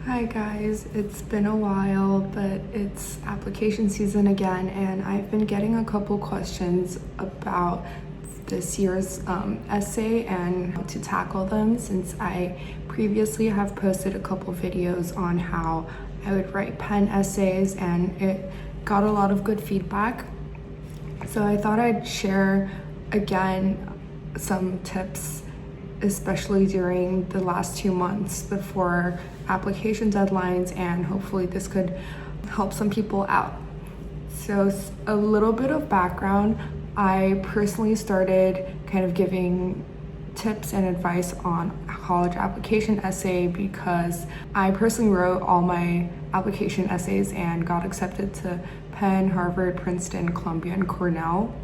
Hi guys, it's been a while, but it's application season again, and I've been getting a couple questions about this year's essay and how to tackle them, since I previously have posted a couple videos on how I would write Penn essays, and it got a lot of good feedback. So I thought I'd share again some tips, especially during the last 2 months before application deadlines, and hopefully this could help some people out. So a little bit of background, I personally started kind of giving tips and advice on college application essay because I personally wrote all my application essays and got accepted to Penn, Harvard, Princeton, Columbia, and Cornell.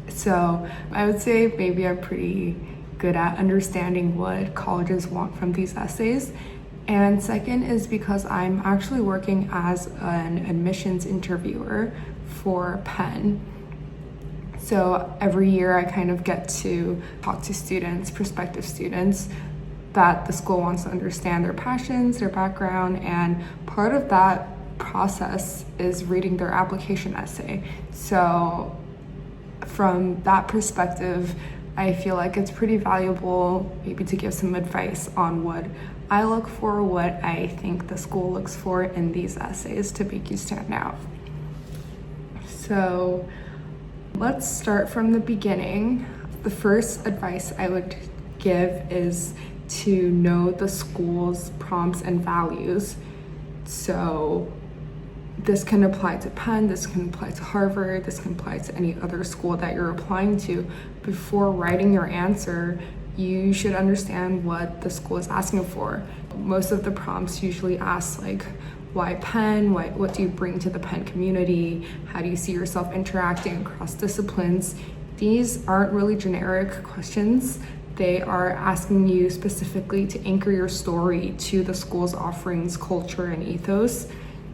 So I would say maybe I'm pretty good at understanding what colleges want from these essays. And second is because I'm actually working as an admissions interviewer for Penn. So every year I kind of get to talk to students, prospective students, that the school wants to understand their passions, their background, and part of that process is reading their application essay. So from that perspective, I feel like it's pretty valuable maybe to give some advice on what I look for, what I think the school looks for in these essays to make you stand out. So let's start from the beginning. The first advice I would give is to know the school's prompts and values. So this can apply to Penn, this can apply to Harvard, this can apply to any other school that you're applying to. Before writing your answer, you should understand what the school is asking for. Most of the prompts usually ask like, why Penn? What do you bring to the Penn community? How do you see yourself interacting across disciplines? These aren't really generic questions. They are asking you specifically to anchor your story to the school's offerings, culture, and ethos.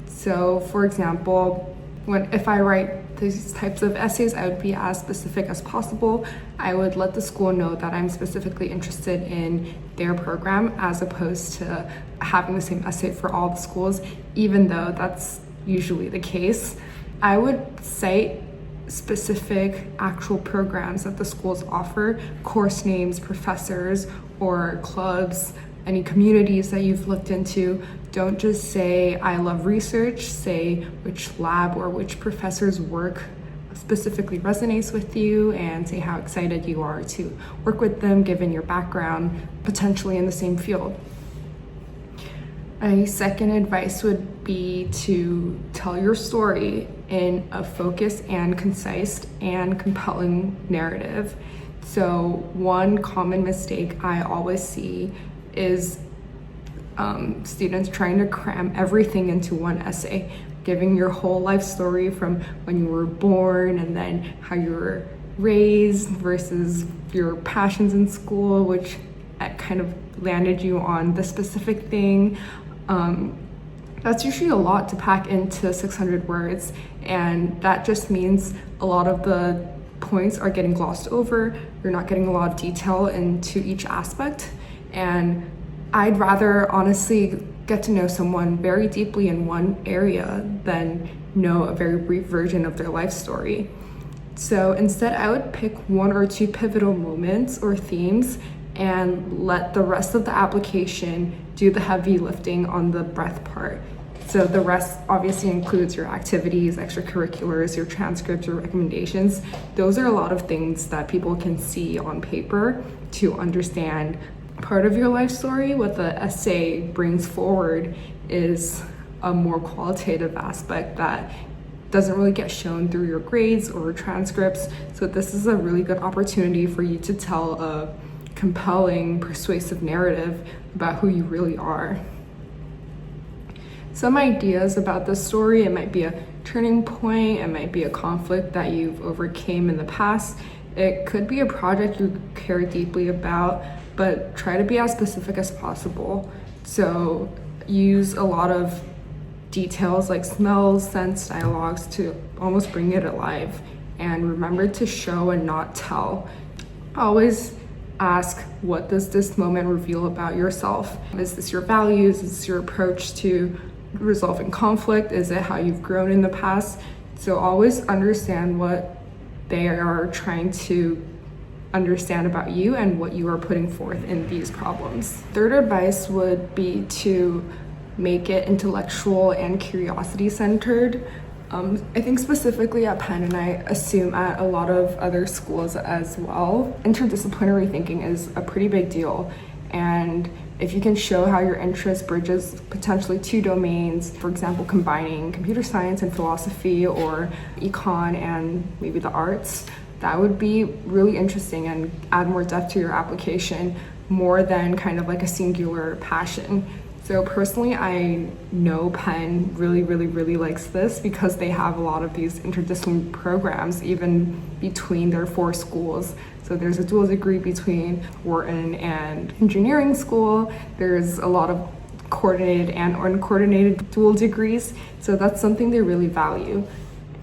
So for example, if I write these types of essays, I would be as specific as possible. I would let the school know that I'm specifically interested in their program, as opposed to having the same essay for all the schools, even though that's usually the case. I would cite specific actual programs that the schools offer, course names, professors, or clubs, any communities that you've looked into. Don't just say, I love research, say which lab or which professor's work specifically resonates with you, and say how excited you are to work with them given your background, potentially in the same field. A second advice would be to tell your story in a focused and concise and compelling narrative. So one common mistake I always see is students trying to cram everything into one essay, giving your whole life story from when you were born and then how you were raised versus your passions in school, which kind of landed you on the specific thing. That's usually a lot to pack into 600 words, and that just means a lot of the points are getting glossed over. You're not getting a lot of detail into each aspect, and I'd rather honestly get to know someone very deeply in one area than know a very brief version of their life story. So instead, I would pick 1 or 2 pivotal moments or themes and let the rest of the application do the heavy lifting on the breadth part. So the rest obviously includes your activities, extracurriculars, your transcripts, your recommendations. Those are a lot of things that people can see on paper to understand part of your life story. What the essay brings forward is a more qualitative aspect that doesn't really get shown through your grades or transcripts. So this is a really good opportunity for you to tell a compelling, persuasive narrative about who you really are. Some ideas about this story: it might be a turning point, it might be a conflict that you've overcame in the past, it could be a project you care deeply about, but try to be as specific as possible. So use a lot of details like smells, scents, dialogues to almost bring it alive. And remember to show and not tell. Always ask, what does this moment reveal about yourself? Is this your values? Is this your approach to resolving conflict? Is it how you've grown in the past? So always understand what they are trying to understand about you and what you are putting forth in these problems. Third advice would be to make it intellectual and curiosity centered. I think specifically at Penn, and I assume at a lot of other schools as well, interdisciplinary thinking is a pretty big deal. And if you can show how your interest bridges potentially two domains, for example, combining computer science and philosophy, or econ and maybe the arts, that would be really interesting and add more depth to your application, more than kind of like a singular passion. So personally, I know Penn really likes this because they have a lot of these interdisciplinary programs even between their 4 schools. So there's a dual degree between Wharton and engineering school. There's a lot of coordinated and uncoordinated dual degrees. So that's something they really value.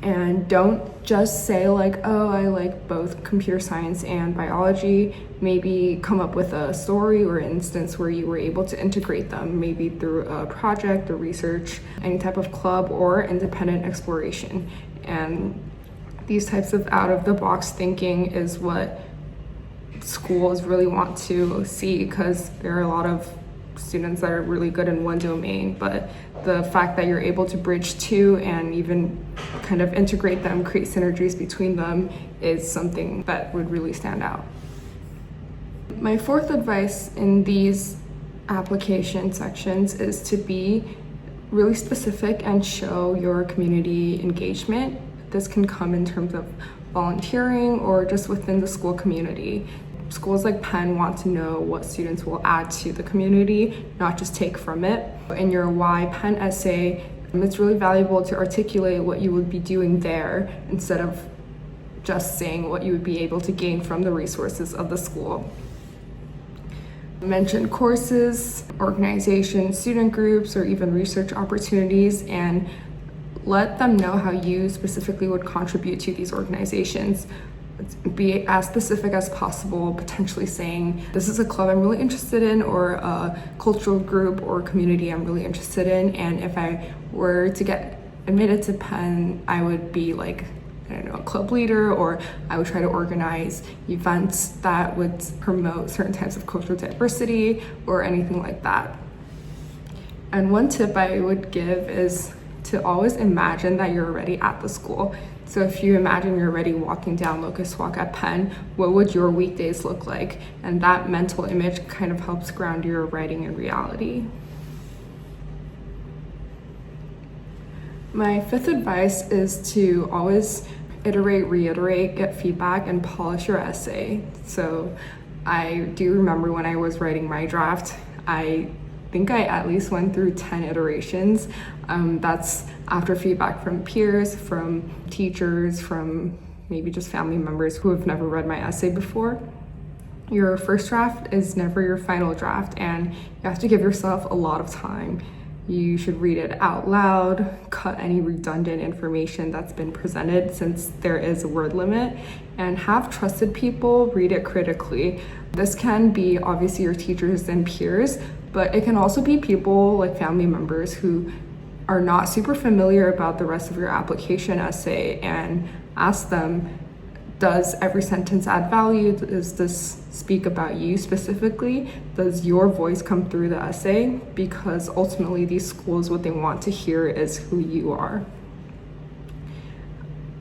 And don't just say like, oh, I like both computer science and biology. Maybe come up with a story or instance where you were able to integrate them, maybe through a project or research, any type of club or independent exploration. And these types of out-of-the-box thinking is what schools really want to see, because there are a lot of students that are really good in one domain, but the fact that you're able to bridge two and even kind of integrate them, create synergies between them, is something that would really stand out. My fourth advice in these application sections is to be really specific and show your community engagement. This can come in terms of volunteering or just within the school community. Schools like Penn want to know what students will add to the community, not just take from it. In your Why Penn essay, it's really valuable to articulate what you would be doing there instead of just saying what you would be able to gain from the resources of the school. Mention courses, organizations, student groups, or even research opportunities, and let them know how you specifically would contribute to these organizations. Be as specific as possible, potentially saying, this is a club I'm really interested in, or a cultural group or community I'm really interested in, and if I were to get admitted to Penn, I would be like, I don't know, a club leader, or I would try to organize events that would promote certain types of cultural diversity or anything like that. And one tip I would give is to always imagine that you're already at the school. So if you imagine you're already walking down Locust Walk at Penn, what would your weekdays look like? And that mental image kind of helps ground your writing in reality. My fifth advice is to always iterate, reiterate, get feedback, and polish your essay. So I do remember when I was writing my draft, I think I at least went through 10 iterations. That's after feedback from peers, from teachers, from maybe just family members who have never read my essay before. Your first draft is never your final draft, and you have to give yourself a lot of time. You should read it out loud, cut any redundant information that's been presented since there is a word limit, and have trusted people read it critically. This can be obviously your teachers and peers, but it can also be people like family members who are not super familiar about the rest of your application essay, and ask them, does every sentence add value? Does this speak about you specifically? Does your voice come through the essay? Because ultimately these schools, what they want to hear is who you are.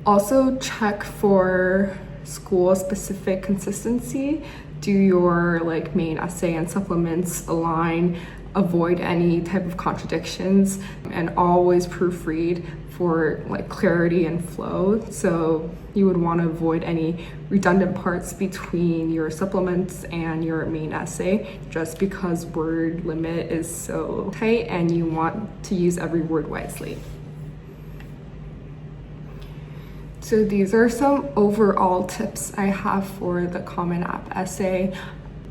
Also check for school-specific consistency. Do your main essay and supplements align? Avoid any type of contradictions, and always proofread for clarity and flow. So you would want to avoid any redundant parts between your supplements and your main essay, just because word limit is so tight and you want to use every word wisely. So these are some overall tips I have for the Common App essay.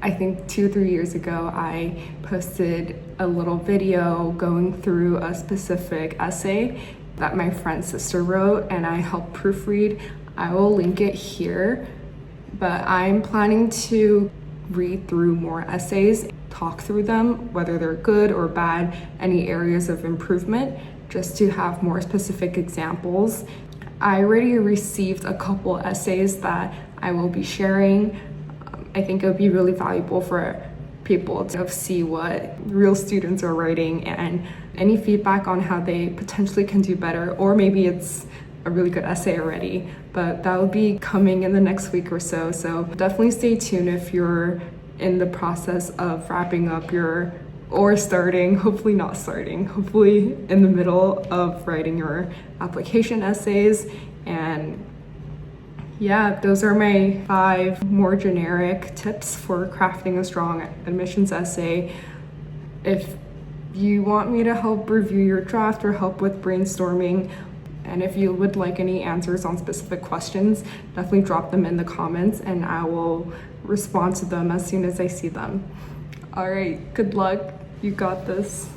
I think 2 or 3 years ago, I posted a little video going through a specific essay that my friend's sister wrote, and I helped proofread. I will link it here, but I'm planning to read through more essays, talk through them, whether they're good or bad, any areas of improvement, just to have more specific examples. I already received a couple essays that I will be sharing. I think it would be really valuable for people to see what real students are writing and any feedback on how they potentially can do better, or maybe it's a really good essay already, but that will be coming in the next week or so. So definitely stay tuned if you're in the process of wrapping up or starting, hopefully not starting, hopefully in the middle of writing your application essays. And yeah, those are my 5 more generic tips for crafting a strong admissions essay. If you want me to help review your draft or help with brainstorming, and if you would like any answers on specific questions, definitely drop them in the comments and I will respond to them as soon as I see them. All right, good luck. You got this.